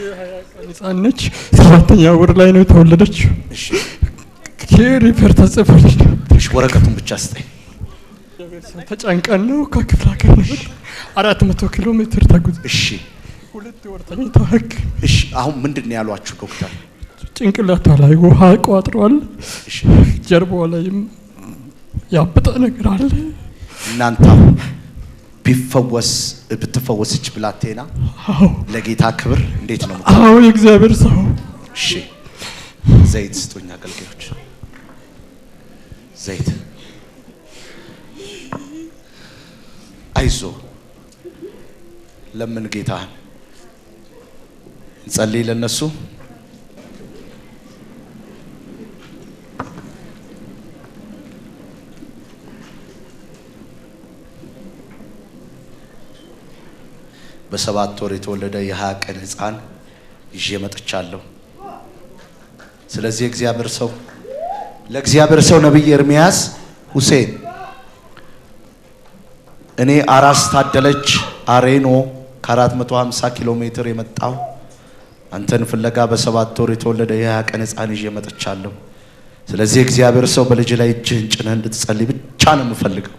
ህፃነች 7ኛ ወር ላይ ነው የተወለደችው። እሺ ሪፈር ተጽፎልኝ እሺ ወረቀቱን ብቻ ስጠኝ። ተጨንቀን ነው ከክፍለ ሀገር ነው 400 ኪሎ ሜትር ተጉዝ። እሺ 2 ወር ተኝተዋል። እሺ አሁን ምንድነው ያሏችሁ ዶክተር? ጭንቅላቷ ላይ ውሃ ቋጥሯል። እሺ ጀርባዋ ላይም ያበጠ ነገር አለ። እናንተ ቢፈወስ ብትፈወስች ብላቴና ለጌታ ክብር እንዴት ነው? አዎ የእግዚአብሔር ሰው። እሺ ዘይት ስጡኝ አገልጋዮች፣ ዘይት። አይዞ ለምን ጌታ እንጸልይ ለነሱ። በ7 ወር የተወለደ የ20 ቀን ህፃን ይዤ መጥቻለሁ። ስለዚህ ለእግዚአብሔር ሰው ነብይ ኤርሚያስ ሁሴን እኔ አራስ ታደለች አሬኖ ከ450 ኪሎ ሜትር የመጣው አንተን ፍለጋ በ7 ወር የተወለደ የ20 ቀን ህፃን ይዤ መጥቻለሁ። ስለዚህ እግዚአብሔር ሰው በልጅ ላይ እጅህን ጭነህ እንድትጸልይ ብቻ ነው የምፈልገው።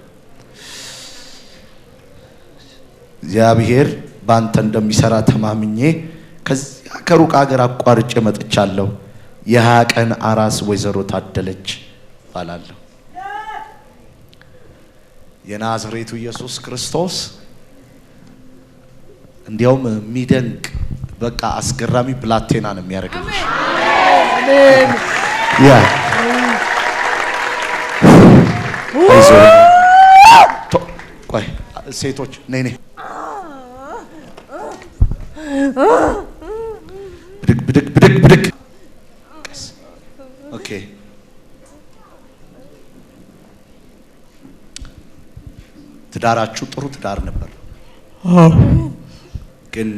እግዚአብሔር ባንተ እንደሚሰራ ተማምኜ ከዚያ ከሩቅ ሀገር አቋርጬ መጥቻለሁ። የ20 ቀን አራስ ወይዘሮ ታደለች ባላለሁ። የናዝሬቱ ኢየሱስ ክርስቶስ እንዲያውም የሚደንቅ በቃ አስገራሚ ብላቴና ነው የሚያደርግልሽ። አሜን። ያ ቆይ ሴቶች ነይ ብድግ ኦኬ። ትዳራችሁ ጥሩ ትዳር ነበር። ግን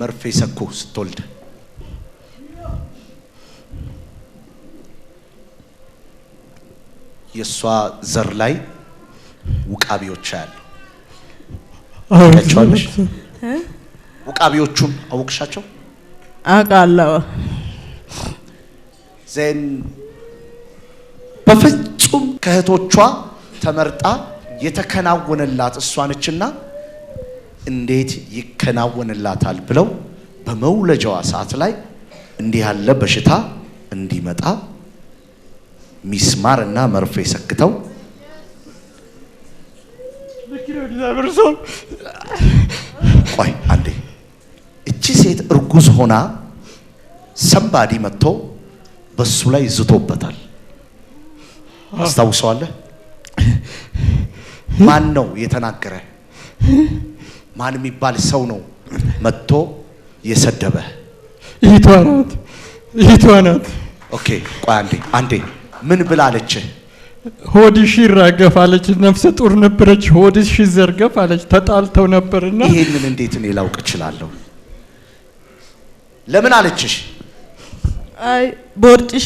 መርፌ ሰኮ ስትወልድ የሷ ዘር ላይ ውቃቢዎች አሉ። አውቃቸዋለሽ? ውቃቢዎቹን አውቅሻቸው? አውቃለሁ። ዘን በፍጹም ከእህቶቿ ተመርጣ የተከናወነላት እሷ ነችና እንዴት ይከናወንላታል ብለው በመውለጃዋ ሰዓት ላይ እንዲህ ያለ በሽታ እንዲመጣ ሚስማርና መርፌ ሰክተው ቆይ አንዴ እቺ ሴት እርጉዝ ሆና ሰምባዲ መጥቶ በሱ ላይ ዝቶበታል። አስታውሰዋለህ? ማን ነው የተናገረ? ማን የሚባል ሰው ነው መጥቶ የሰደበ? ይቷ ናት። ኦኬ ቆይ አንዴ ምን ብላለች? ሆድሽ ይራገፋለች። ነፍሰ ጡር ነበረች። ሆድሽ ይዘርገፋለች። ተጣልተው ነበርና ይሄንን እንዴት እኔ ላውቅ እችላለሁ? ለምን አለችሽ? አይ ቦርጭሽ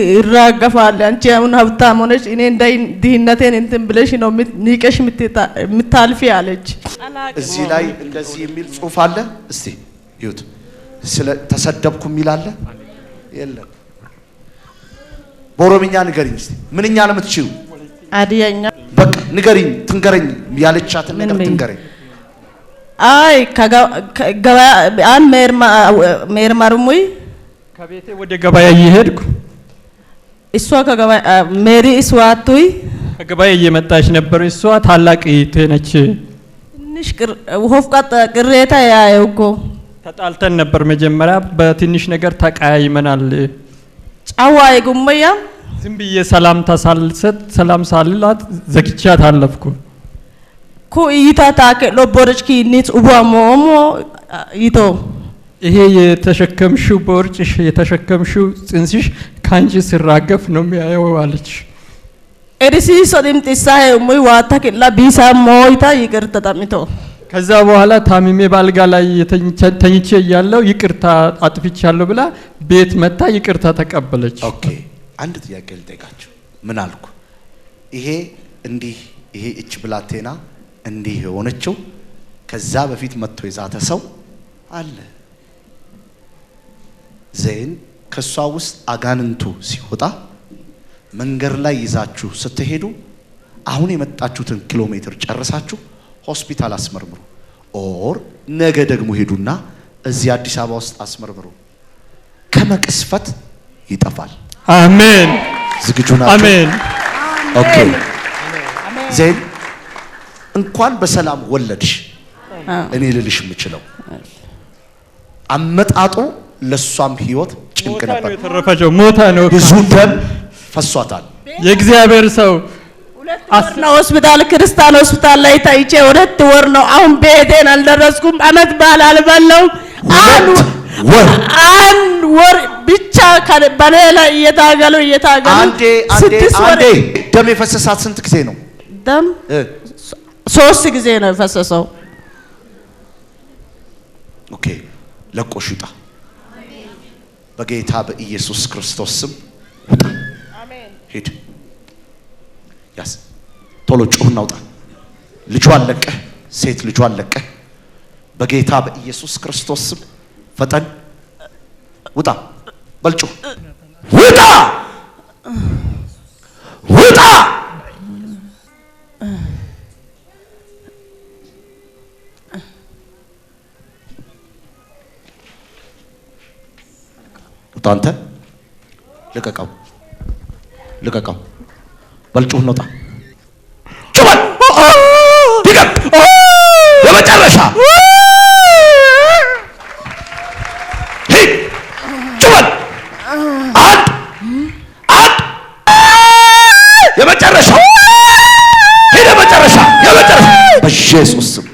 ይራገፋል። አንቺ አሁን ሀብታም ሆነሽ እኔ እንዳይ ድህነቴን እንትን ብለሽ ነው ንቀሽ የምታልፊ አለች። እዚህ ላይ እንደዚህ የሚል ጽሑፍ አለ። እስቲ ይሁት ስለ ተሰደብኩ የሚል አለ የለም? በኦሮምኛ ንገሪኝ እስቲ። ምንኛ ነው የምትችይው? አዲያኛ በቃ ንገሪኝ፣ ትንገረኝ ያለቻትን ነገር ትንገረኝ። አይ ከገበያ አን ሜርማሩሙይ ከቤቴ ወደ ገበያ እየሄድኩ እሷ ከገበያ ሜሪ እስዋቱይ ከገበያ እየመጣች ነበር። እሷ ታላቅ እህቴ ነች። ትንሽ ወፍቃት ቅሬታ ያየውኮ ተጣልተን ነበር። መጀመሪያ በትንሽ ነገር ተቀያይመናል። ጫዋይ ጉመያ ዝም ብዬ ሰላም ሳልላት ዘግቻት አለፍኩ። ኩይታ ታከ ሎቦርጭኪ ኒት ኡባሞሞ ይቶ ይሄ የተሸከምሽው በወርጭሽ የተሸከምሽው ጽንስሽ ካንቺ ሲራገፍ ነው የሚያየው አለች። ኤሪሲ ሶዲም ጥሳይ ሙይ ዋታከላ ቢሳ ሞይታ ይቅርታ ተጠምቶ ከዛ በኋላ ታሚሜ ባልጋ ላይ ተኝቼ ያለው ይቅርታ አጥፍቻለሁ ብላ ቤት መታ ይቅርታ ተቀበለች። ኦኬ አንድ ጥያቄ ልጠይቃችሁ። ምን አልኩ? ይሄ እች ብላቴና እንዲህ የሆነችው ከዛ በፊት መጥቶ የዛተ ሰው አለ። ዜን ከሷ ውስጥ አጋንንቱ ሲወጣ መንገድ ላይ ይዛችሁ ስትሄዱ አሁን የመጣችሁትን ኪሎ ሜትር ጨርሳችሁ ሆስፒታል አስመርምሩ። ኦር ነገ ደግሞ ሄዱና እዚህ አዲስ አበባ ውስጥ አስመርምሩ። ከመቅስፈት ይጠፋል። አሜን። ዝግጁ ናችሁ? አሜን። ኦኬ። ዜን እንኳን በሰላም ወለድሽ እኔ ልልሽ የምችለው አመጣጡ ለሷም ህይወት ጭንቅ ነበር። የተረፈችው ሞታ ነው። ብዙ ደም ፈሷታል። የእግዚአብሔር ሰው ነው ሆስፒታል ክርስቲያን ሆስፒታል ላይ ታይቼ 2 ወር ነው። አሁን ቤቴን አልደረስኩም። አመት በዓል አልበላሁም። አንድ ወር ብቻ በኔ ላይ እየታገሉ አንዴ ደም የፈሰሳት ስንት ጊዜ ነው? ደም 3 ጊዜ ነው የፈሰሰው። ኦኬ ለቆሽ ውጣ በጌታ በኢየሱስ ክርስቶስ ስም ውጣ። አሜን። ሂድ ያስ ቶሎ ጩህና ውጣ። ልጇን ለቀህ ሴት ልጇን ለቀህ በጌታ በኢየሱስ ክርስቶስ ስም ፈጠን ውጣ። በልጩ ውጣ ውጣ። አንተ ልቀቀው ልቀቀው። በልጩህ ነው። ጩኸት ድገም። የመጨረሻ ሂድ። ጩኸት አንድ የመጨረሻ ሂድ። የመጨረሻ በኢየሱስ ስም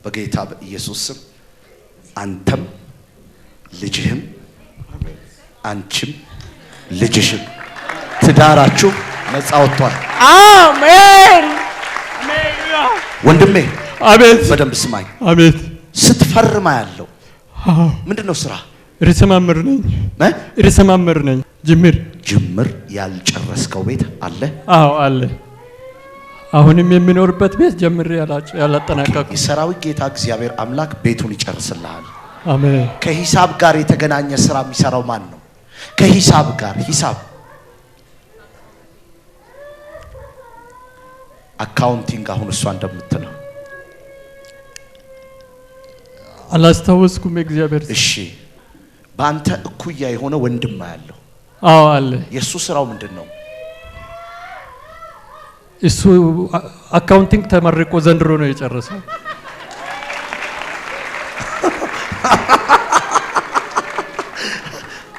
በጌታ በኢየሱስ ስም አንተም ልጅህም አንቺም ልጅሽም ትዳራችሁ ነፃ ወጥቷል። አሜን። ወንድሜ አቤት። በደንብ ስማኝ። አቤት። ስትፈርማ ያለው ምንድነው? ስራ ርዕሰ መምህር ነኝ። ጅምር ያልጨረስከው ቤት አለ? አዎ አለ። አሁንም የሚኖርበት ቤት ጀምሬ ያላጠናቀቅኩ። የሰራዊት ጌታ እግዚአብሔር አምላክ ቤቱን ይጨርስልሃል። አሜን። ከሂሳብ ጋር የተገናኘ ስራ የሚሰራው ማን ነው? ከሂሳብ ጋር ሂሳብ አካውንቲንግ አሁን እሷ እንደምትለው አላስታወስኩም። እግዚአብሔር እሺ፣ በአንተ እኩያ የሆነ ወንድም ያለው? አዎ አለ። የሱ ስራው ምንድነው? እሱ አካውንቲንግ ተመርቆ ዘንድሮ ነው የጨረሰው።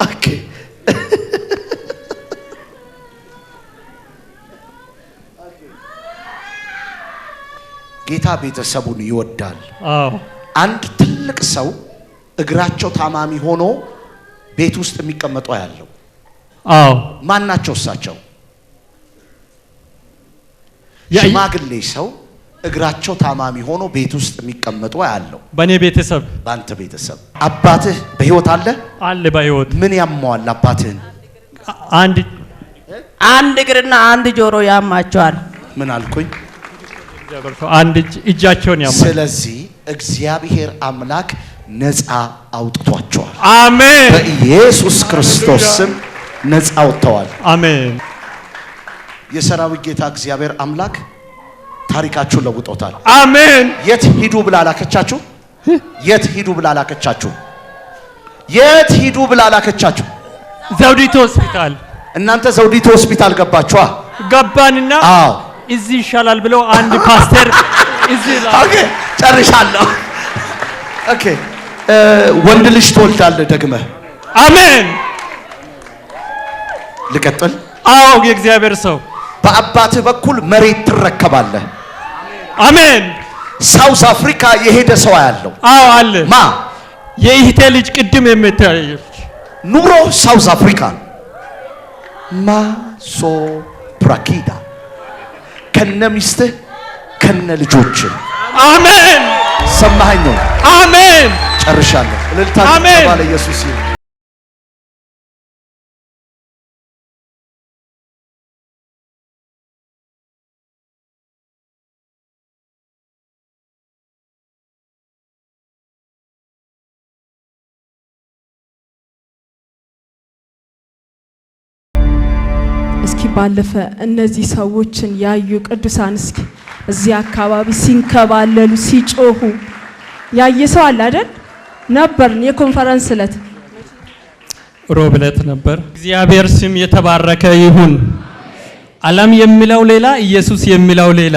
ኦኬ። ጌታ ቤተሰቡን ይወዳል። አዎ። አንድ ትልቅ ሰው እግራቸው ታማሚ ሆኖ ቤት ውስጥ የሚቀመጡ ያለው? አዎ። ማን ናቸው እሳቸው? ሽማግሌ ሰው እግራቸው ታማሚ ሆኖ ቤት ውስጥ የሚቀመጡ ያለው? በኔ ቤተሰብ። ባንተ ቤተሰብ። አባትህ በህይወት አለ? አለ በህይወት። ምን ያማዋል አባትህን? አንድ እግርና አንድ ጆሮ ያማቸዋል። ምን አልኩኝ? አንድ እጃቸውን ያማል። ስለዚህ እግዚአብሔር አምላክ ነፃ አውጥቷቸዋል። አሜን። በኢየሱስ ክርስቶስ ስም ነፃ ወጥተዋል። አሜን። የሰራዊት ጌታ እግዚአብሔር አምላክ ታሪካችሁን ለውጦታል። አሜን። የት ሂዱ ብላ ላከቻችሁ? የት ሂዱ ብላ ላከቻችሁ? የት ሂዱ ብላ ላከቻችሁ? ዘውዲቱ ሆስፒታል። እናንተ ዘውዲቱ ሆስፒታል ገባችኋ? ገባንና አዎ እዚህ ይሻላል ብለው አንድ ፓስተር እዚህ ኦኬ፣ ጨርሻለሁ። ኦኬ፣ ወንድ ልጅ ትወልዳለህ ደግመህ። አሜን። ልቀጥል? አዎ፣ የእግዚአብሔር ሰው በአባትህ በኩል መሬት ትረከባለህ። አሜን። ሳውዝ አፍሪካ የሄደ ሰው ያለው? አዎ አለ። ማ? የኢህቴ ልጅ ቅድም የምታየች ኑሮ ሳውዝ አፍሪካ ማሶ ፕራኪዳ ከነ ሚስትህ ከነ ልጆችህ። አሜን። ሰማኸኝ ነው? አሜን። ጨርሻለሁ። እልልታ ባለ ኢየሱስ ባለፈ እነዚህ ሰዎችን ያዩ ቅዱሳን እስኪ እዚህ አካባቢ ሲንከባለሉ ሲጮሁ ያየ ሰው አለ አይደል? ነበርን የኮንፈረንስ ዕለት ሮብ ዕለት ነበር። እግዚአብሔር ስም የተባረከ ይሁን። ዓለም የሚለው ሌላ፣ ኢየሱስ የሚለው ሌላ።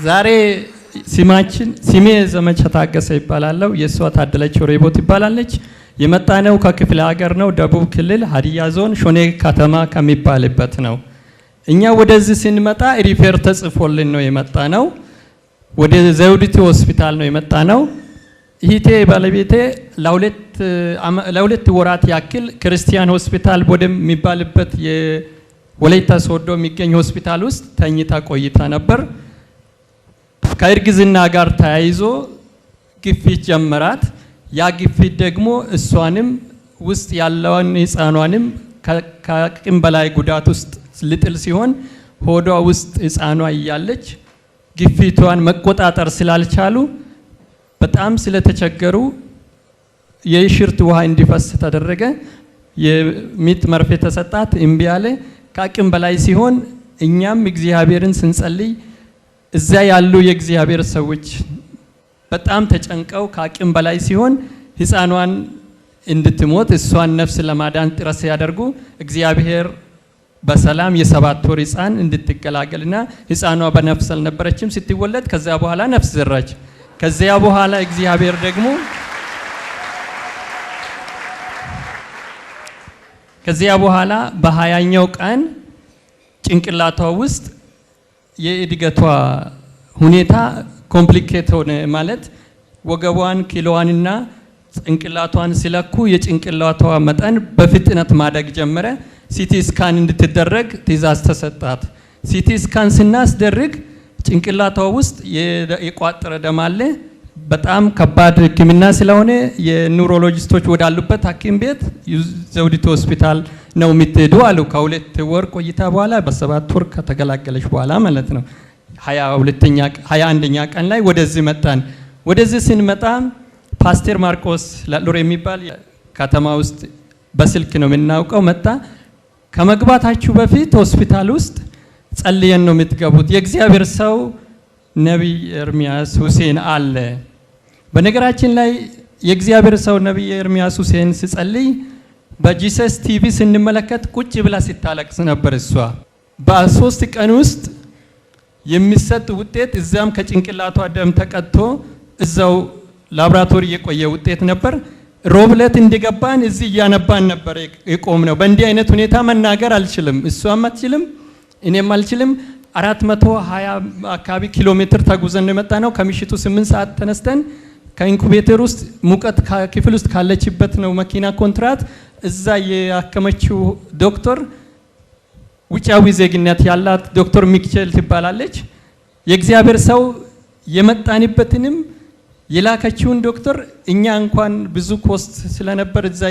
ዛሬ ስሜ ዘመቻ ታገሰ ይባላል። የሷ ታደለች ሬቦ ትባላለች። የመጣነው ከክፍለ ሀገር ነው። ደቡብ ክልል ሀዲያ ዞን ሾኔ ከተማ ከሚባልበት ነው። እኛ ወደዚህ ስንመጣ ሪፌር ተጽፎልን ነው የመጣነው። ወደ ዘውዲቱ ሆስፒታል ነው የመጣነው። ይሄ ባለቤቴ ለሁለት ወራት ያክል ክርስቲያን ሆስፒታል ወደሚባልበት የወላይታ ሶዶ የሚገኝ ሆስፒታል ውስጥ ተኝታ ቆይታ ነበር። ከእርግዝና ጋር ተያይዞ ግፊት ጀመራት። ያ ግፊት ደግሞ እሷንም ውስጥ ያለውን ህፃኗንም ከአቅም በላይ ጉዳት ውስጥ ልጥል ሲሆን ሆዷ ውስጥ ህፃኗ እያለች ግፊቷን መቆጣጠር ስላልቻሉ በጣም ስለተቸገሩ የሽርት ውሃ እንዲፈስ ተደረገ። የሚጥ መርፌ ተሰጣት፣ እምቢ አለ። ከአቅም በላይ ሲሆን እኛም እግዚአብሔርን ስንጸልይ እዛ ያሉ የእግዚአብሔር ሰዎች በጣም ተጨንቀው ከአቅም በላይ ሲሆን ህፃኗን እንድትሞት እሷን ነፍስ ለማዳን ጥረት ሲያደርጉ እግዚአብሔር በሰላም የ7 ወር ህፃን እንድትገላገልና ህፃኗ በነፍስ አልነበረችም ስትወለድ። ከዚያ በኋላ ነፍስ ዘራች። ከዚያ በኋላ እግዚአብሔር ደግሞ ከዚያ በኋላ በ20ኛው ቀን ጭንቅላቷ ውስጥ የእድገቷ ሁኔታ ኮምፕሊኬት ሆነ። ማለት ወገቧን ኪሎዋንና ጭንቅላቷን ሲለኩ የጭንቅላቷ መጠን በፍጥነት ማደግ ጀመረ። ሲቲ ስካን እንድትደረግ ትዕዛዝ ተሰጣት። ሲቲ ስካን ስናስደርግ ጭንቅላቷ ውስጥ የቋጠረ ደም አለ። በጣም ከባድ ሕክምና ስለሆነ የኒውሮሎጂስቶች ወዳሉበት ሐኪም ቤት ዘውዲቱ ሆስፒታል ነው የምትሄዱ አሉ። ከ2 ወር ቆይታ በኋላ በ7 ወር ከተገላገለች በኋላ ማለት ነው 21ኛ ቀን ላይ ወደዚህ መጣን። ወደዚህ ስንመጣ ፓስተር ማርቆስ ላሎር የሚባል ከተማ ውስጥ በስልክ ነው የምናውቀው መጣ። ከመግባታችሁ በፊት ሆስፒታል ውስጥ ጸልየን ነው የምትገቡት። የእግዚአብሔር ሰው ነቢይ ኤርሚያስ ሁሴን አለ። በነገራችን ላይ የእግዚአብሔር ሰው ነቢይ ኤርሚያስ ሁሴን ሲጸልይ በጂሰስ ቲቪ ስንመለከት ቁጭ ብላ ሲታለቅስ ነበር። እሷ በ3 ቀን ውስጥ የሚሰጥ ውጤት እዛም ከጭንቅላቷ ደም ተቀጥቶ እዛው ላብራቶሪ የቆየ ውጤት ነበር። ሮብለት እንደገባን እዚህ እያነባን ነበር የቆም ነው። በእንዲህ አይነት ሁኔታ መናገር አልችልም፣ እሷም አትችልም፣ እኔም አልችልም። 420 አካባቢ ኪሎ ሜትር ተጉዘን ነው የመጣ ነው። ከምሽቱ 8 ሰዓት ተነስተን ከኢንኩቤተር ውስጥ ሙቀት ክፍል ውስጥ ካለችበት ነው መኪና ኮንትራት እዛ የአከመችው ዶክተር ውጫዊ ዜግነት ያላት ዶክተር ሚክቸል ትባላለች። የእግዚአብሔር ሰው የመጣንበትንም የላከችውን ዶክተር እኛ እንኳን ብዙ ኮስት ስለነበር እዛ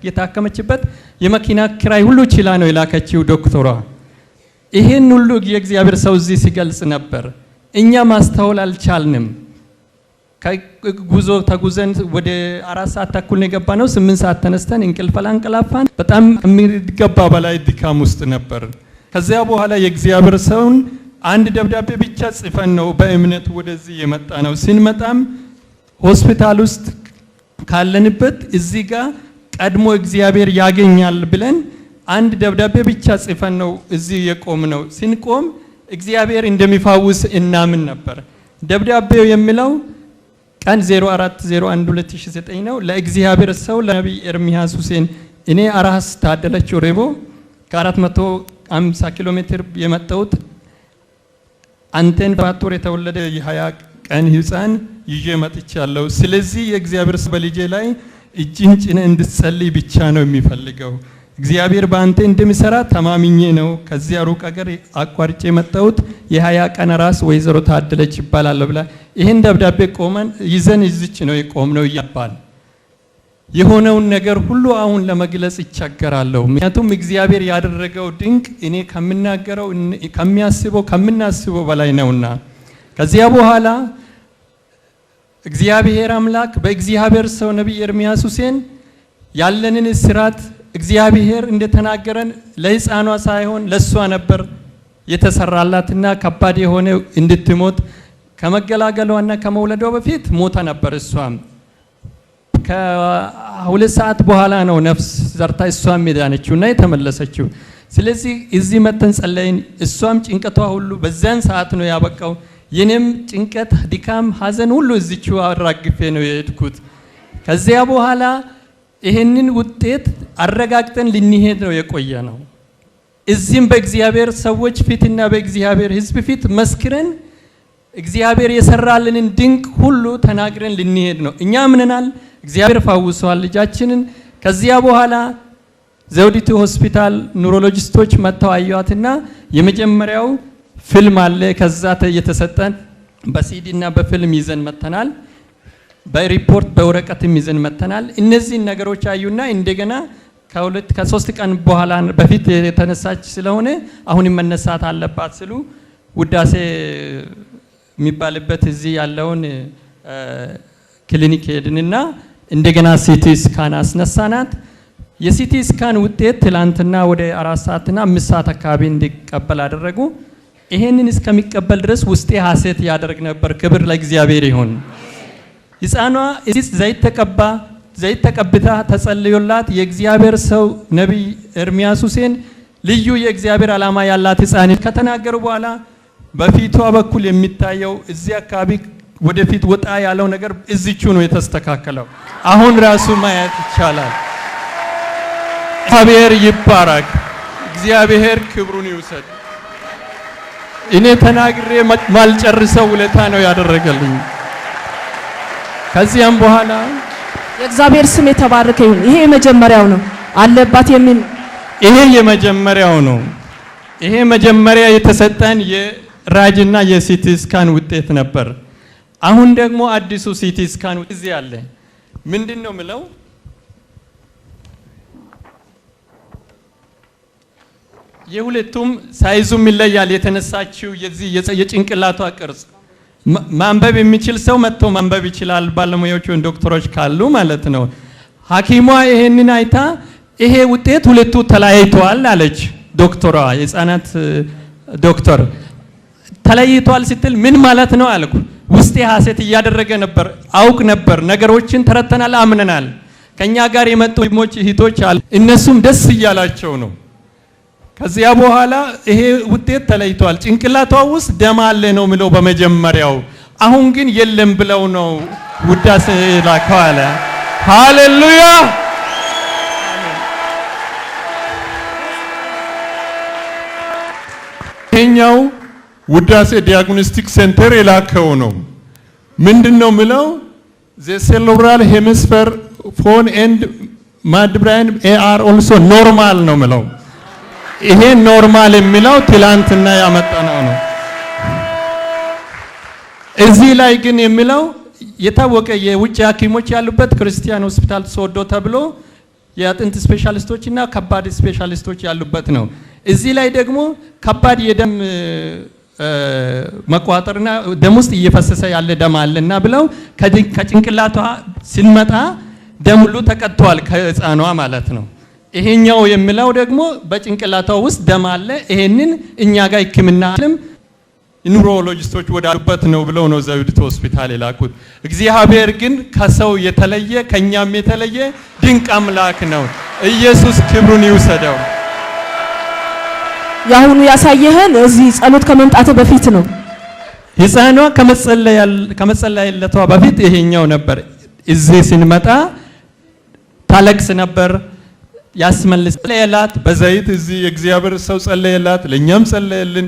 የታከመችበት የመኪና ኪራይ ሁሉ ችላ ነው የላከችው ዶክተሯ። ይሄን ሁሉ የእግዚአብሔር ሰው እዚህ ሲገልጽ ነበር። እኛ ማስተዋል አልቻልንም። ከጉዞ ተጉዘን ወደ 4 ሰዓት ተኩል ነው የገባ ነው። 8 ሰዓት ተነስተን እንቅልፍ አንቀላፋን። በጣም የሚገባ በላይ ድካም ውስጥ ነበር። ከዚያ በኋላ የእግዚአብሔር ሰውን አንድ ደብዳቤ ብቻ ጽፈን ነው በእምነት ወደዚህ የመጣ ነው። ስንመጣም ሆስፒታል ውስጥ ካለንበት እዚህ ጋር ቀድሞ እግዚአብሔር ያገኛል ብለን አንድ ደብዳቤ ብቻ ጽፈን ነው እዚህ የቆም ነው። ስንቆም እግዚአብሔር እንደሚፋውስ እናምን ነበር። ደብዳቤው የሚለው ቀን 04/01/2009 ነው። ለእግዚአብሔር ሰው ለነቢይ ኤርሚያስ ሁሴን እኔ አራስ ታደለች ሬቦ ከ450 ኪሎ ሜትር የመጣሁት አንተን በ4 ወር የተወለደ የ20 ቀን ህፃን ይዤ መጥቻለሁ። ስለዚህ የእግዚአብሔር ሰው በልጄ ላይ እጅን ጭነ እንድትጸልይ ብቻ ነው የሚፈልገው። እግዚአብሔር በአንተ እንደሚሰራ ተማምኜ ነው ከዚያ ሩቅ ሀገር አቋርጬ የመጣሁት። የ20 ቀን ራስ ወይዘሮ ታደለች ይባላል ብላ ይሄን ደብዳቤ ቆመን ይዘን እዚች ነው የቆምነው እያባል የሆነውን ነገር ሁሉ አሁን ለመግለጽ ይቸገራለሁ። ምክንያቱም እግዚአብሔር ያደረገው ድንቅ እኔ ከምናገረው ከምናስበው በላይ ነውና። ከዚያ በኋላ እግዚአብሔር አምላክ በእግዚአብሔር ሰው ነቢይ ኤርሚያስ ሁሴን ያለንን እስራት እግዚአብሔር እንደተናገረን ለሕፃኗ ሳይሆን ለሷ ነበር የተሰራላትና ከባድ የሆነ እንድትሞት ከመገላገሏና ከመውለዷ በፊት ሞታ ነበር። እሷም ከ2 ሰዓት በኋላ ነው ነፍስ ዘርታ እሷም የዳነችውና የተመለሰችው። ስለዚህ እዚህ መተን ጸለይን። እሷም ጭንቀቷ ሁሉ በዛን ሰዓት ነው ያበቃው። የኔም ጭንቀት፣ ድካም፣ ሐዘን ሁሉ እዚችው አራግፌ ነው የሄድኩት። ከዚያ በኋላ ይሄንን ውጤት አረጋግጠን ልንሄድ ነው የቆየ ነው። እዚህም በእግዚአብሔር ሰዎች ፊትና በእግዚአብሔር ሕዝብ ፊት መስክረን እግዚአብሔር የሰራልንን ድንቅ ሁሉ ተናግረን ልንሄድ ነው። እኛ ምንናል? እግዚአብሔር ፈውሷል ልጃችንን። ከዚያ በኋላ ዘውዲቱ ሆስፒታል ኑሮሎጂስቶች መጥተው አዩአትና የመጀመሪያው ፊልም አለ ከዛ የተሰጠን በሲዲ እና በፊልም ይዘን መተናል። በሪፖርት በወረቀትም ይዘን መተናል። እነዚህን ነገሮች አዩና እንደገና ከ3 ቀን በኋላ በፊት የተነሳች ስለሆነ አሁን መነሳት አለባት ስሉ ውዳሴ የሚባልበት እዚህ ያለውን ክሊኒክ ሄድንና እንደገና ሲቲ ስካን አስነሳናት። የሲቲ ስካን ውጤት ትላንትና ወደ 4 ሰዓትና 5 ሰዓት አካባቢ እንዲቀበል አደረጉ። ይሄንን እስከሚቀበል ድረስ ውስጤ ሐሴት ያደርግ ነበር። ክብር ለእግዚአብሔር ይሁን። ሕፃኗ እዚህ ዘይት ተቀብታ ተጸልዮላት የእግዚአብሔር ሰው ነቢይ ኤርሚያስ ሁሴን ልዩ የእግዚአብሔር ዓላማ ያላት ሕፃን ከተናገሩ በኋላ በፊቷ በኩል የሚታየው እዚህ አካባቢ ወደፊት ወጣ ያለው ነገር እዚቹ ነው የተስተካከለው። አሁን ራሱ ማየት ይቻላል። እግዚአብሔር ይባረክ። እግዚአብሔር ክብሩን ይውሰድ። እኔ ተናግሬ ማልጨርሰው ውለታ ነው ያደረገልኝ። ከዚያም በኋላ የእግዚአብሔር ስም የተባረከ ይሁን። ይሄ የመጀመሪያው ነው አለባት የሚል ይሄ የመጀመሪያው ነው። ይሄ መጀመሪያ የተሰጠን የራጅና የሲቲ ስካን ውጤት ነበር። አሁን ደግሞ አዲሱ ሲቲ ስካን እዚህ አለ። ምንድነው ምለው? የሁለቱም ሳይዙም ይለያል። የተነሳችው የዚህ የጭንቅላቷ ቅርጽ ማንበብ የሚችል ሰው መጥቶ ማንበብ ይችላል። ባለሙያዎች ወይም ዶክተሮች ካሉ ማለት ነው። ሐኪሟ ይሄንን አይታ ይሄ ውጤት ሁለቱ ተለያይቷል አለች። ዶክተሯ የህፃናት ዶክተር ተለያይቷል ስትል ምን ማለት ነው አልኩ። ውስጤ ሐሴት እያደረገ ነበር። አውቅ ነበር ነገሮችን ተረተናል፣ አምነናል። ከኛ ጋር የመጡ ወንድሞች እህቶች አሉ። እነሱም ደስ እያላቸው ነው። ከዚያ በኋላ ይሄ ውጤት ተለይቷል። ጭንቅላቷ ውስጥ ደም አለ ነው ምለው በመጀመሪያው። አሁን ግን የለም ብለው ነው ውዳሴ ላከው አለ። ሃሌሉያ! ይሄኛው ውዳሴ ዲያግኖስቲክ ሴንተር የላከው ነው። ምንድነው ምለው? the cerebral hemisphere phone and midbrain are also normal ነው ምለው። ይሄ ኖርማል የሚለው ትላንትና ያመጣነው ነው። እዚህ ላይ ግን የሚለው የታወቀ የውጭ ሐኪሞች ያሉበት ክርስቲያን ሆስፒታል ሶዶ ተብሎ የአጥንት ስፔሻሊስቶችና ከባድ ስፔሻሊስቶች ያሉበት ነው። እዚህ ላይ ደግሞ ከባድ የደም መቋጠርና ደም ውስጥ እየፈሰሰ ያለ ደም አለና ብለው ከጭንቅላቷ ሲመጣ ደም ሁሉ ተቀጥቷል ከህፃኗ ማለት ነው። ይሄኛው የሚለው ደግሞ በጭንቅላቷ ውስጥ ደም አለ። ይሄንን እኛ ጋር ሕክምና ኒውሮሎጂስቶች ወዳሉበት ነው ብለው ነው ዘውዲቱ ሆስፒታል የላኩት። እግዚአብሔር ግን ከሰው የተለየ ከኛም የተለየ ድንቅ አምላክ ነው። ኢየሱስ ክብሩን ይውሰደው። ያሁኑ ያሳየህን እዚህ ጸሎት ከመምጣቱ በፊት ነው። ሕፃኗ ከመጸለያለቷ በፊት ይሄኛው ነበር። እዚህ ስንመጣ ታለቅስ ነበር። ያስመልስ ጸለየላት በዘይት እዚህ የእግዚአብሔር ሰው ጸለየላት፣ ለኛም ጸለየልን።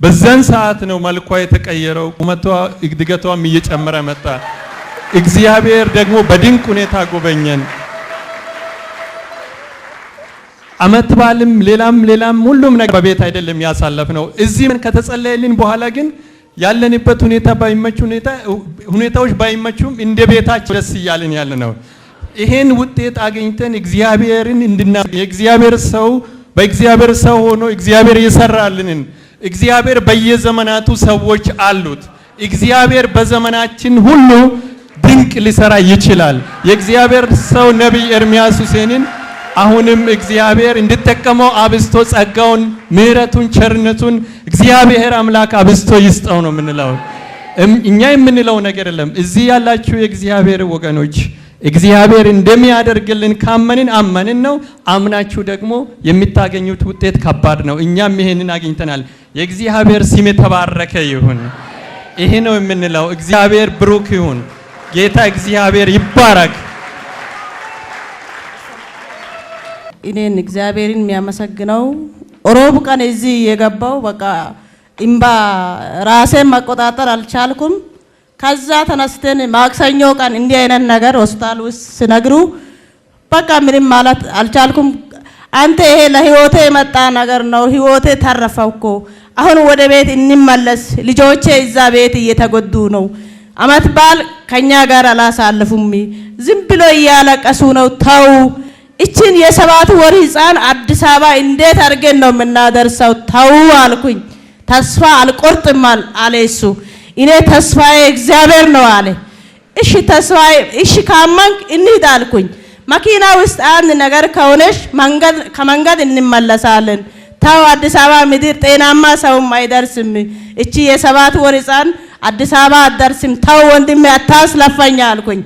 በዛን ሰዓት ነው መልኳ የተቀየረው። ቁመቷ እድገቷም እየጨመረ መጣ። እግዚአብሔር ደግሞ በድንቅ ሁኔታ ጎበኘን። አመት ባልም ሌላም ሁሉም ነገር በቤት አይደለም ያሳለፍነው። እዚህ ምን ከተጸለየልን በኋላ ግን ያለንበት ሁኔታዎች ባይመቹም እንደ ቤታችን ደስ እያልን ያለ ነው። ይሄን ውጤት አገኝተን እግዚአብሔርን የእግዚአብሔር ሰው በእግዚአብሔር ሰው ሆኖ እግዚአብሔር የሰራልንን እግዚአብሔር በየዘመናቱ ሰዎች አሉት። እግዚአብሔር በዘመናችን ሁሉ ድንቅ ሊሰራ ይችላል። የእግዚአብሔር ሰው ነቢይ ኤርሚያስ ሁሴንን አሁንም እግዚአብሔር እንድጠቀመው አብስቶ ጸጋውን፣ ምሕረቱን፣ ቸርነቱን እግዚአብሔር አምላክ አብስቶ ይስጠው ነው የምንለው። እኛ የምንለው ነገር የለም። እዚህ ያላችሁ የእግዚአብሔር ወገኖች እግዚአብሔር እንደሚያደርግልን ካመንን አመንን ነው። አምናችሁ ደግሞ የምታገኙት ውጤት ከባድ ነው። እኛም ይሄንን አግኝተናል። የእግዚአብሔር ስም የተባረከ ይሁን። ይሄ ነው የምንለው። እግዚአብሔር ብሩክ ይሁን። ጌታ እግዚአብሔር ይባረክ። እኔን እግዚአብሔርን የሚያመሰግነው ሮብ ቀን እዚህ የገባው በቃ እምባ ራሴን መቆጣጠር አልቻልኩም። ከዛ ተነስተን ማክሰኞ ቀን እንዲህ አይነት ነገር ሆስፒታል ውስጥ ሲነግሩ በቃ ምንም ማለት አልቻልኩም። አንተ ይሄ ለህይወቴ የመጣ ነገር ነው፣ ህይወቴ ተረፈው እኮ አሁን ወደ ቤት እንመለስ፣ ልጆቼ እዛ ቤት እየተጎዱ ነው፣ አመት በዓል ከኛ ጋር አላሳልፉም፣ ዝም ብሎ እያለቀሱ ነው፣ ተው እችን የ7 ወር ህፃን አዲስ አበባ እንዴት አድርገን ነው የምናደርሰው? ተው አልኩኝ። ተስፋ አልቆርጥም አለ እሱ። እኔ ተስፋዬ እግዚአብሔር ነው አለ። እሺ ተስፋዬ፣ እሺ ካመንክ እንሂድ አልኩኝ። መኪና ውስጥ አንድ ነገር ከሆነሽ ከመንገድ እንመለሳለን። ተው አዲስ አበባ ምድር ጤናማ ሰውም አይደርስም። እቺ የ7 ወር ህፃን አዲስ አበባ አትደርስም። ተው ወንድሜ አታስለፈኝ አልኩኝ።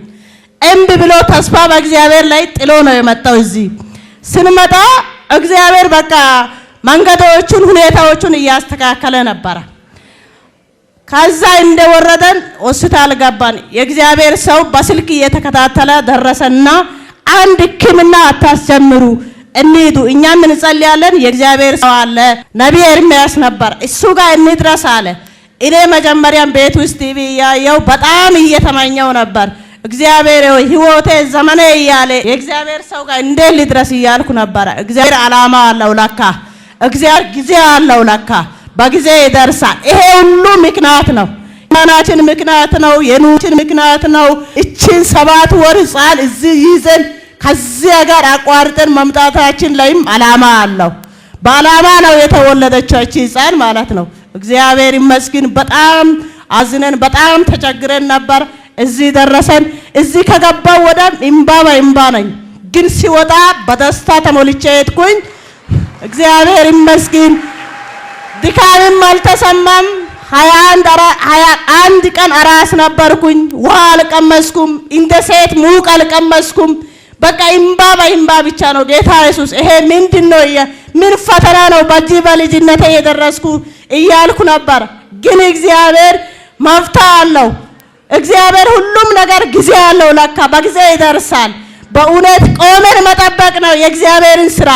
እምቢ ብሎ ተስፋ በእግዚአብሔር ላይ ጥሎ ነው የመጣው። እዚህ ስንመጣ እግዚአብሔር በቃ መንገዶቹን ሁኔታዎቹን እያስተካከለ ነበረ። ከዛ እንደወረደን ሆስፒታል ገባን። የእግዚአብሔር ሰው በስልክ እየተከታተለ ደረሰና አንድ ሕክምና አታስጀምሩ እንሂዱ፣ እኛም እንጸልያለን፣ የእግዚአብሔር ሰው አለ ነቢይ ኤርሚያስ ነበር፣ እሱ ጋር እንድረስ አለ። እኔ መጀመሪያም ቤት ውስጥ ቲቪ እያየው በጣም እየተመኘው ነበር። እግዚአብሔር ሆይ ህይወቴ ዘመኔ እያለ የእግዚአብሔር ሰው ጋር እንዴት ልድረስ እያልኩ ነበረ። እግዚአብሔር ዓላማ አለው ለካ፣ እግዚአብሔር ጊዜ አለው ለካ፣ በጊዜ ይደርሳል። ይሄ ሁሉ ምክንያት ነው፣ ማናችን ምክንያት ነው፣ የኑችን ምክንያት ነው። እቺን 7 ወር ህፃን እዚህ ይዘን ከዚያ ጋር አቋርጠን መምጣታችን ላይም ዓላማ አለው። በዓላማ ነው የተወለደችው እቺ ህፃን ማለት ነው። እግዚአብሔር ይመስገን። በጣም አዝነን በጣም ተቸግረን ነበር። እዚህ ደረሰን። እዚህ ከገባው ወደ እምባ ነኝ፣ ግን ሲወጣ በደስታ ተሞልቼ ሄድኩኝ። እግዚአብሔር ይመስገን። ድካምም አልተሰማም። 21 ቀን አራስ ነበርኩኝ። ውሃ አልቀመስኩም፣ እንደ ሴት ሙቅ አልቀመስኩም። በቃ እምባ ብቻ ነው። ጌታ ኢየሱስ ይሄ ምንድነው? ምን ፈተና ነው በዚህ በልጅነቴ የደረስኩ እያልኩ ነበር። ግን እግዚአብሔር መፍትሄ አለው። እግዚአብሔር ሁሉም ነገር ጊዜ አለው ለካ፣ በጊዜ ይደርሳል። በእውነት ቆመን መጠበቅ ነው የእግዚአብሔርን ስራ።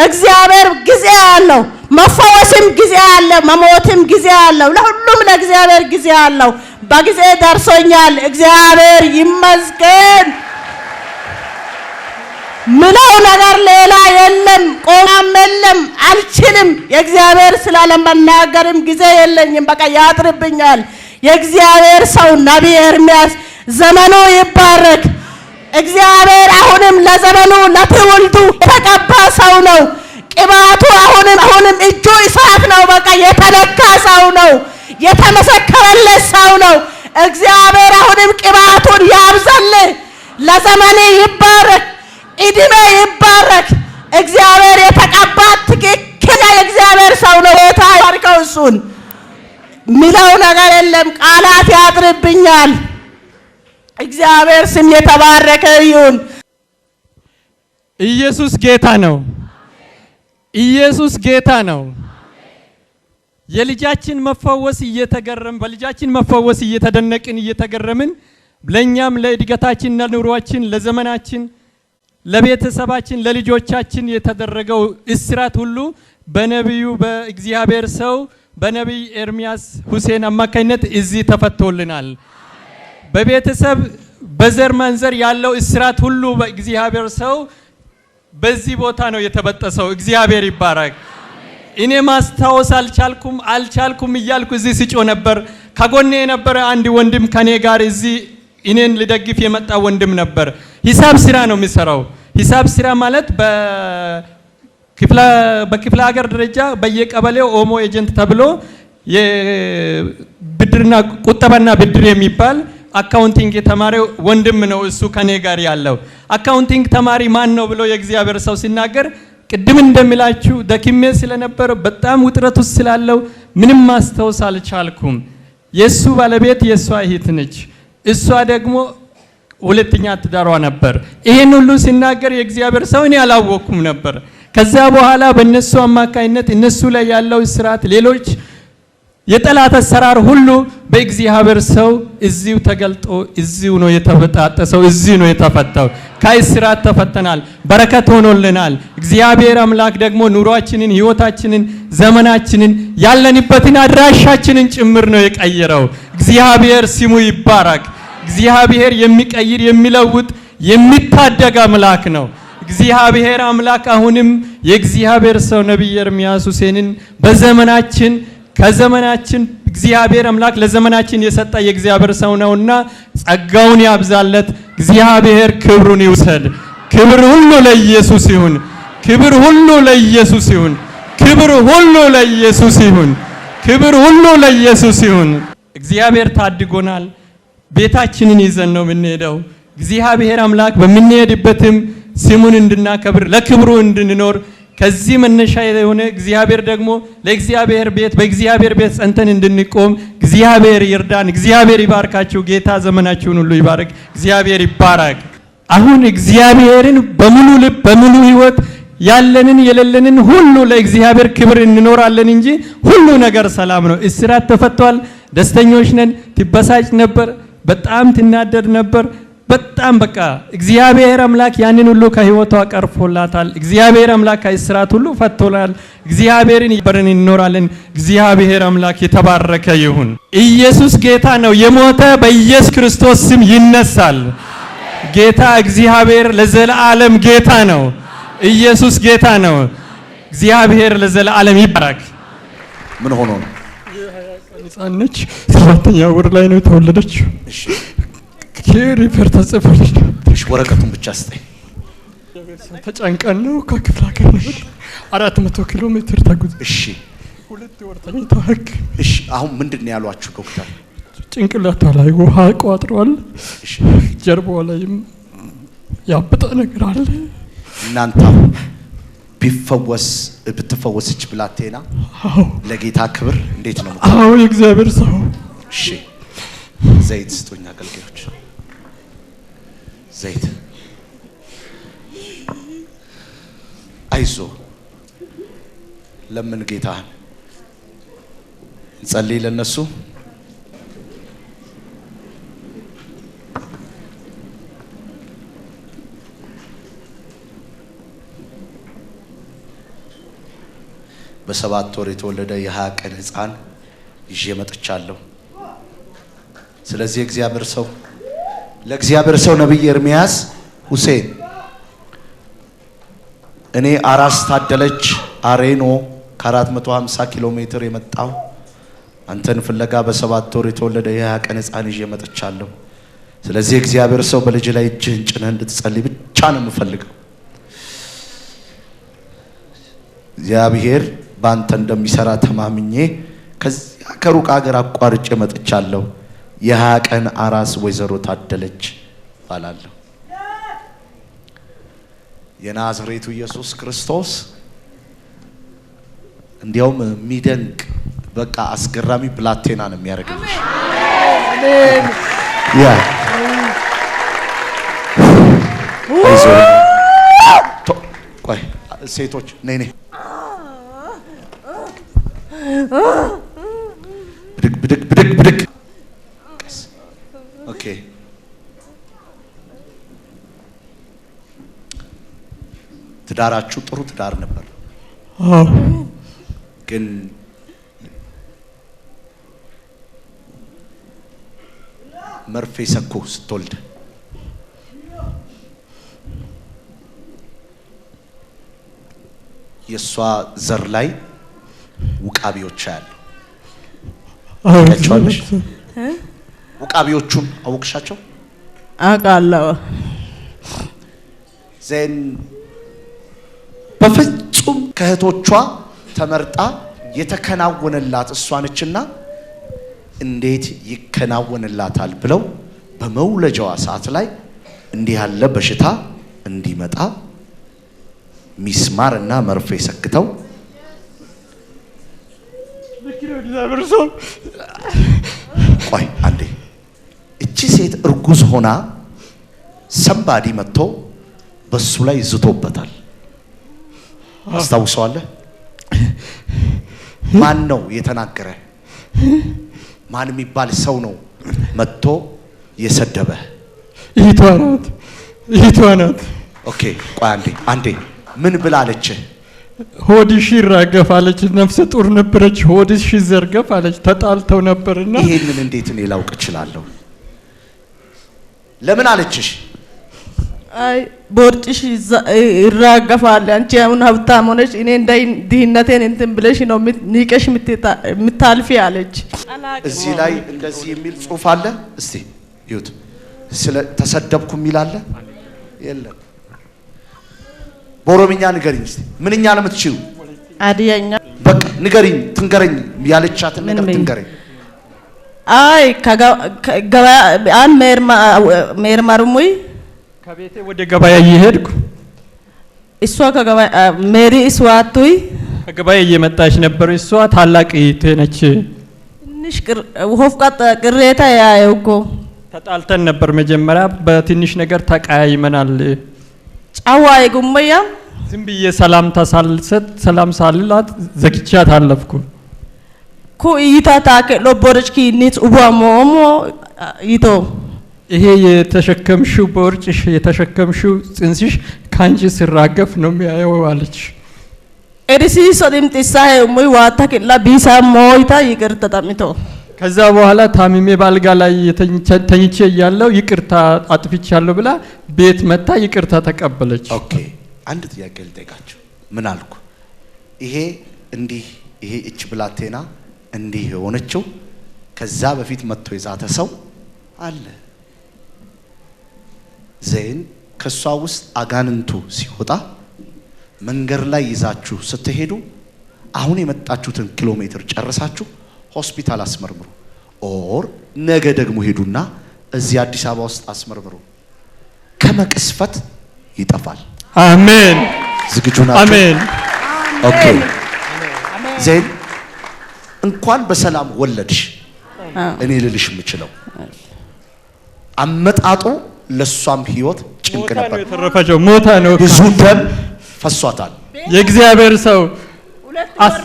እግዚአብሔር ጊዜ አለው። መፈወስም ጊዜ አለ፣ መሞትም ጊዜ አለው። ለሁሉም ለእግዚአብሔር ጊዜ አለው። በጊዜ ደርሶኛል። እግዚአብሔር ይመስገን። ምለው ነገር ሌላ የለም፣ ቆማም የለም፣ አልችልም። የእግዚአብሔር ስላለመናገርም ጊዜ የለኝም፣ በቃ ያጥርብኛል። የእግዚአብሔር ሰው ነቢይ ኤርሚያስ ዘመኑ ይባረክ። እግዚአብሔር አሁንም ለዘመኑ ለትውልዱ የተቀባ ሰው ነው። ቅባቱ አሁንም እጁ እሳት ነው። በቃ የተነካ ሰው ነው። የተመሰከረለት ሰው ነው። እግዚአብሔር አሁንም ቅባቱን ያብዛልህ። ለዘመኔ ይባረክ፣ እድሜ ይባረክ። እግዚአብሔር የተቀባ ትክክል የእግዚአብሔር ሰው ነው። ጌታ ይባርከው። እሱን ሚለው ነገር የለም፣ ቃላት ያጥርብኛል። እግዚአብሔር ስም የተባረከ ይሁን። ኢየሱስ ጌታ ነው። ኢየሱስ ጌታ ነው። የልጃችን መፈወስ በልጃችን መፈወስ እየተደነቅን እየተገረምን ለኛም ለእድገታችን ለኑሯችን ለዘመናችን ለቤተሰባችን ለልጆቻችን የተደረገው እስራት ሁሉ በነቢዩ በእግዚአብሔር ሰው በነቢይ ኤርሚያስ ሁሴን አማካኝነት እዚህ ተፈቶልናል። በቤተሰብ በዘር መንዘር ያለው እስራት ሁሉ በእግዚአብሔር ሰው በዚህ ቦታ ነው የተበጠሰው። እግዚአብሔር ይባረክ። እኔ ማስታወስ አልቻልኩም እያልኩ እዚህ ስጮ ነበር። ከጎኔ የነበረ አንድ ወንድም ከኔ ጋር እዚህ እኔን ልደግፍ የመጣ ወንድም ነበር። ሂሳብ ስራ ነው የሚሰራው። ሂሳብ ስራ ማለት በክፍለ ሀገር ደረጃ በየቀበሌው ኦሞ ኤጀንት ተብሎ የብድርና ቁጠባና ብድር የሚባል አካውንቲንግ የተማረው ወንድም ነው እሱ ከኔ ጋር ያለው። አካውንቲንግ ተማሪ ማን ነው ብሎ የእግዚአብሔር ሰው ሲናገር ቅድም እንደምላችሁ ደክሜ ስለነበር በጣም ውጥረት ውስጥ ስላለው ምንም ማስተዋወስ አልቻልኩም። የሱ ባለቤት የሷ እህት ነች። እሷ ደግሞ ሁለተኛ ትዳሯ ነበር። ይሄን ሁሉ ሲናገር የእግዚአብሔር ሰው እኔ አላወኩም ነበር። ከዛ በኋላ በእነሱ አማካይነት እነሱ ላይ ያለው እስራት፣ ሌሎች የጠላት አሰራር ሁሉ በእግዚአብሔር ሰው እዚሁ ተገልጦ እዚሁ ነው የተበጣጠሰው፣ እዚሁ ነው የተፈታው። ከእስራት ተፈተናል፣ በረከት ሆኖልናል። እግዚአብሔር አምላክ ደግሞ ኑሯችንን፣ ህይወታችንን፣ ዘመናችንን፣ ያለንበትን አድራሻችንን ጭምር ነው የቀየረው። እግዚአብሔር ስሙ ይባረክ። እግዚአብሔር የሚቀይር የሚለውጥ የሚታደግ አምላክ ነው። እግዚአብሔር አምላክ አሁንም የእግዚአብሔር ሰው ነብይ ኤርምያስ ሁሴንን በዘመናችን ከዘመናችን እግዚአብሔር አምላክ ለዘመናችን የሰጠ የእግዚአብሔር ሰው ነውና ጸጋውን ያብዛለት። እግዚአብሔር ክብሩን ይውሰድ። ክብር ሁሉ ለኢየሱስ ይሁን። ክብር ሁሉ ለኢየሱስ ይሁን። ክብር ሁሉ ለኢየሱስ ይሁን። ክብር ሁሉ ለኢየሱስ ይሁን። እግዚአብሔር ታድጎናል። ቤታችንን ይዘን ነው የምንሄደው። እግዚአብሔር አምላክ በምንሄድበትም ስሙን እንድናከብር ለክብሩ እንድንኖር ከዚህ መነሻ የሆነ እግዚአብሔር ደግሞ ለእግዚአብሔር ቤት በእግዚአብሔር ቤት ጸንተን እንድንቆም እግዚአብሔር ይርዳን። እግዚአብሔር ይባርካችሁ። ጌታ ዘመናችሁን ሁሉ ይባርክ። እግዚአብሔር ይባረክ። አሁን እግዚአብሔርን በሙሉ ልብ በሙሉ ህይወት ያለንን የሌለንን ሁሉ ለእግዚአብሔር ክብር እንኖራለን እንጂ ሁሉ ነገር ሰላም ነው። እስራት ተፈቷል። ደስተኞች ነን። ትበሳጭ ነበር፣ በጣም ትናደድ ነበር። በጣም በቃ እግዚአብሔር አምላክ ያንን ሁሉ ከህይወቷ ቀርፎላታል። እግዚአብሔር አምላክ ከእስራት ሁሉ ፈቶላል። እግዚአብሔርን ይበረን እንኖራለን። እግዚአብሔር አምላክ የተባረከ ይሁን። ኢየሱስ ጌታ ነው። የሞተ በኢየሱስ ክርስቶስ ስም ይነሳል። ጌታ እግዚአብሔር ለዘላለም ጌታ ነው። ኢየሱስ ጌታ ነው። እግዚአብሔር ለዘላለም ይባረክ። ምን ሆኖ ነው? ህፃነች 7ኛ ወር ላይ ነው የተወለደችው። እሺ ሪፈር ተጽፎልኝ እሺ፣ ወረቀቱን ብቻ ስጠኝ። ተጨንቀን ነው ከክፍለ ሀገር ነው 400 ኪሎ ሜትር ተጉዝ። እሺ 2 ወር ተኝታ ህግ። እሺ አሁን ምንድን ነው ያሏችሁ ዶክተር? ጭንቅላቷ ላይ ውሃ ቋጥሯል። እሺ ጀርባዋ ላይም ያበጠ ነገር አለ። እናንተ ብትፈወስች ብላቴና ለጌታ ክብር እንዴት ነው? አዎ የእግዚአብሔር ሰው። እሺ ዘይት ስጡኝ አገልጋዮች፣ ዘይት። አይዞ ለምን ጌታን እንጸልይ ለነሱ። በ7 ወር የተወለደ የ20 ቀን ህፃን ይዤ መጥቻለሁ። ስለዚህ ለእግዚአብሔር ሰው ነብይ ኤርምያስ ሁሴን እኔ አራስ ታደለች አሬኖ ከ450 ኪሎ ሜትር የመጣው አንተን ፍለጋ በ7 ወር የተወለደ የ20 ቀን ህፃን ይዤ መጥቻለሁ። ስለዚህ እግዚአብሔር ሰው በልጅ ላይ እጅህን ጭነህ እንድትጸልይ ብቻ ነው የምፈልገው። እግዚአብሔር ባንተ እንደሚሰራ ተማምኜ ከዚያ ከሩቅ ሀገር አቋርጬ መጥቻለሁ። የ20 ቀን አራስ ወይዘሮ ታደለች ባላለሁ። የናዝሬቱ ኢየሱስ ክርስቶስ እንዲያውም የሚደንቅ በቃ አስገራሚ ብላቴና ነው የሚያደርግልሽ። አሜን። ያ ቆይ ሴቶች ነይ ብድግ። ኦኬ ትዳራችሁ ጥሩ ትዳር ነበር። ግን መርፌ ሰኮ ስትወልድ የሷ ዘር ላይ ውቃቢዎች አሉ። አውቃቸዋለሽ? ውቃቢዎቹን አውቅሻቸው? አውቃለሁ። ዘን በፍጹም ከእህቶቿ ተመርጣ የተከናወነላት እሷ ነችና እንዴት ይከናወንላታል ብለው በመውለጃዋ ሰዓት ላይ እንዲህ ያለ በሽታ እንዲመጣ ሚስማርና መርፌ ሰክተው ቆይ አንዴ እቺ ሴት እርጉዝ ሆና ሰምባዲ መጥቶ በሱ ላይ ዝቶበታል። አስታውሰዋለህ? ማን ነው የተናገረ? ማን የሚባል ሰው ነው መጥቶ የሰደበ? ይቷ ናት። ኦኬ ቆይ አንዴ ምን ብላለች? ሆድሽ ይራገፍ አለች። ነፍሰ ጡር ነበረች። ሆድሽ ይዘርገፍ አለች። ተጣልተው ነበርና ይሄንን እንዴት እኔ ላውቅ እችላለሁ? ለምን አለችሽ? አይ ቦርጭሽ ይራገፋል። አንቺ አሁን ሀብታም ሆነሽ እኔ እንዳይ ድህነቴን እንትን ብለሽ ነው ንቀሽ የምታልፊ አለች። እዚህ ላይ እንደዚህ የሚል ጽሑፍ አለ። እስቲ ይሁት ስለ ተሰደብኩ የሚል አለ የለም? በኦሮምኛ ንገሪኝ እስቲ። ምንኛ ነው የምትችይው? አዲያኛ በቃ ንገሪኝ፣ ትንገረኝ ያለቻትን ነገር ትንገረኝ። አይ ከገበያ አን ሜርማሩሙይ ከቤቴ ወደ ገበያ እየሄድኩ እሷ ከገበያ ሜሪ እስዋቱይ ከገበያ እየመጣች ነበር። እሷ ታላቅ እህቴ ነች። ትንሽ ወፍቃት ቅሬታ ያየው እኮ ተጣልተን ነበር። መጀመሪያ በትንሽ ነገር ተቀያይመናል። ጫዋ ይጉመያ ዝም ብዬ ሰላም ሳልላት ዘግቻት አለፍኩ። ኩ ይታ ታከ ሎቦርች ኪኒት ኡባሞሞ ይቶ ይሄ የተሸከምሽው በወርጭሽ የተሸከምሽው ጽንስሽ ካንቺ ሲራገፍ ነው የሚያየው አለች። ኤዲሲ ሶዲም ጥሳይ ሙይ ዋታከላ ቢሳ ሞይታ ይቅርታ ተጠምቶ ከዛ በኋላ ታሚሜ ባልጋ ላይ ተኝቼ እያለሁ ይቅርታ አጥፍቻለሁ ብላ ቤት መታ ይቅርታ ተቀበለች። ኦኬ አንድ ጥያቄ ልጠይቃችሁ። ምን አልኩ? ይሄ እች ብላቴና እንዲህ የሆነችው ከዛ በፊት መጥቶ የዛተ ሰው አለ። ዘይን ከሷ ውስጥ አጋንንቱ ሲወጣ መንገድ ላይ ይዛችሁ ስትሄዱ አሁን የመጣችሁትን ኪሎ ሜትር ጨርሳችሁ ሆስፒታል አስመርምሩ። ኦር ነገ ደግሞ ሄዱና እዚህ አዲስ አበባ ውስጥ አስመርምሩ። ከመቅስፈት ይጠፋል። አሜን። ዝግጁ ናችሁ? አሜን። ኦኬ ዘይን እንኳን በሰላም ወለድሽ። እኔ ልልሽ የምችለው አመጣጡ ለሷም ህይወት ጭንቅ ነበር። የተረፈችው ሞታ ነው። ብዙ ደም ፈሷታል። የእግዚአብሔር ሰው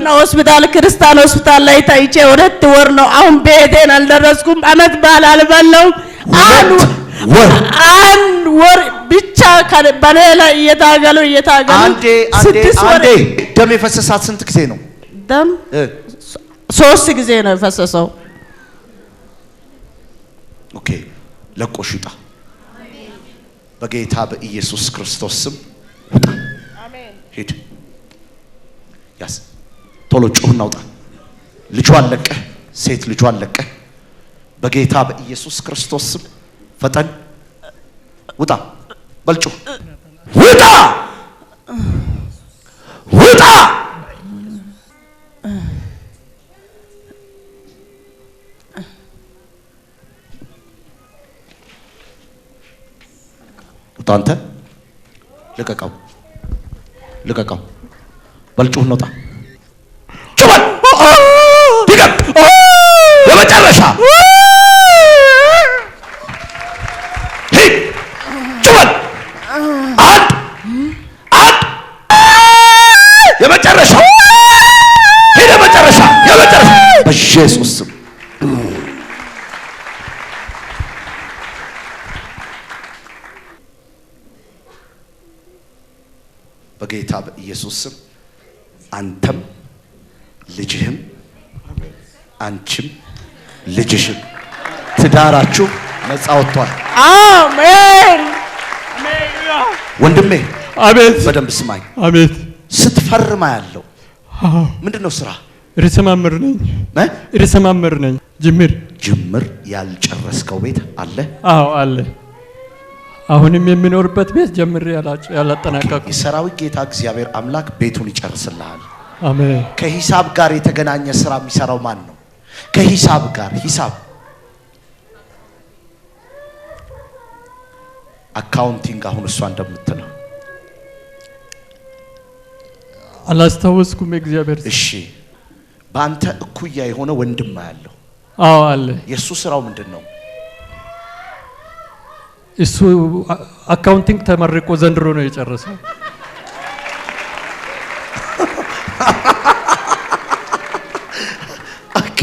ነው ሆስፒታል ክርስቲያን ሆስፒታል ላይ ታይቼ 2 ወር ነው። አሁን ቤቴን አልደረስኩም። አመት በዓል አልበላሁም። አንድ ወር ብቻ በኔ ላይ እየታገሉ አንዴ ደም የፈሰሳት ስንት ጊዜ ነው? ደም 3 ጊዜ ነው የፈሰሰው። ኦኬ ለቆሽ ውጣ በጌታ በኢየሱስ ክርስቶስ ስም ውጣ። አሜን። ሂድ ያስ ቶሎ ጩህና ውጣ። ልጇን ለቀህ ሴት ልጇን ለቀህ በጌታ በኢየሱስ ክርስቶስ ስም ፈጠን ውጣ። በልጩ ውጣ ውጣ። አንተ ልቀቀው በልጩህ ነው። ጩኸት ድገም። የመጨረሻ ሂድ ጩኸት አንድ የመጨረሻ ሂድ የመጨረሻ በኢየሱስ ስም በጌታ በኢየሱስ ስም አንተም ልጅህም አንቺም ልጅሽም ትዳራችሁ ነፃ ወጥቷል። አሜን። ወንድሜ አቤት። በደንብ ስማኝ። አቤት። ስትፈርማ ያለው ምንድነው? ስራ ርዕሰ መምህር ነኝ። ጅምር ያልጨረስከው ቤት አለ? አዎ አለ። አሁንም የሚኖርበት ቤት ጀምሬ ያላጠናቀቅኩ። የሰራዊት ጌታ እግዚአብሔር አምላክ ቤቱን ይጨርስልሃል። አሜን። ከሂሳብ ጋር የተገናኘ ስራ የሚሰራው ማን ነው? ከሂሳብ ጋር አካውንቲንግ አሁን እሷ እንደምትለው አላስታወስኩም። እግዚአብሔር እሺ በአንተ እኩያ የሆነ ወንድም ያለው አዎ አለ። የሱ ስራው ምንድነው? እሱ አካውንቲንግ ተመርቆ ዘንድሮ ነው የጨረሰው። ኦኬ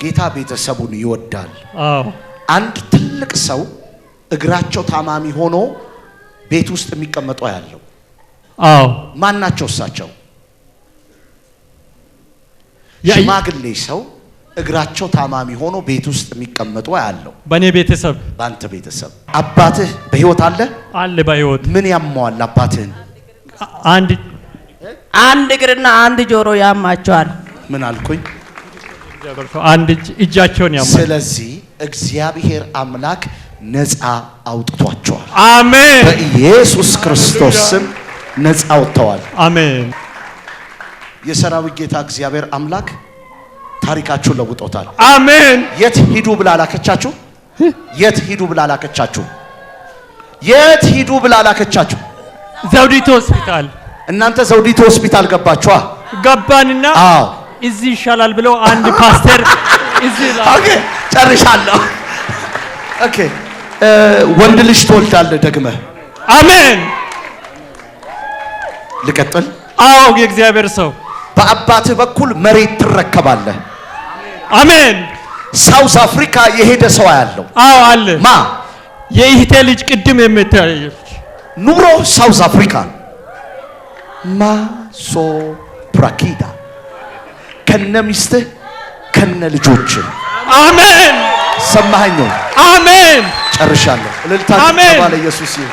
ጌታ ቤተሰቡን ይወዳል። አዎ አንድ ትልቅ ሰው እግራቸው ታማሚ ሆኖ ቤት ውስጥ የሚቀመጡ ያለው አዎ ማናቸው? እሳቸው ሽማግሌ ሰው እግራቸው ታማሚ ሆኖ ቤት ውስጥ የሚቀመጡ ያለው በኔ ቤተሰብ። ባንተ ቤተሰብ አባትህ በህይወት አለ? አለ በህይወት። ምን ያማዋል አባትህን? አንድ እግርና አንድ ጆሮ ያማቸዋል። ምን አልኩኝ? አንድ እጃቸውን ያማል። ስለዚህ እግዚአብሔር አምላክ ነፃ አውጥቷቸዋል። አሜን። በኢየሱስ ክርስቶስ ስም ነፃ አውጥተዋል። አሜን። የሰራዊት ጌታ እግዚአብሔር አምላክ ታሪካችሁን ለውጦታል። አሜን። የት ሂዱ ብላ ላከቻችሁ? የት ሂዱ ብላ ላከቻችሁ? የት ሂዱ ብላ ላከቻችሁ? ዘውዲቱ ሆስፒታል። እናንተ ዘውዲቱ ሆስፒታል ገባችኋ? ገባንና አዎ እዚህ ይሻላል ብለው አንድ ፓስተር እዚህ ኦኬ ጨርሻለሁ። ኦኬ ወንድ ልጅ ትወልዳለህ ደግመህ። አሜን። ልቀጥል? አዎ የእግዚአብሔር ሰው በአባትህ በኩል መሬት ትረከባለህ። አሜን። ሳውዝ አፍሪካ የሄደ ሰው ያለው አዎ አለ። ማ የኢህቴ ልጅ ቅድም የምታየው ኑሮ ሳውዝ አፍሪካ ማሶ ፕራኪዳ ከነ ሚስትህ ከነ ልጆችህ። አሜን። ሰማኸኝ? አሜን። ጨርሻለሁ። እልልታ ባለ ኢየሱስ ይሁን።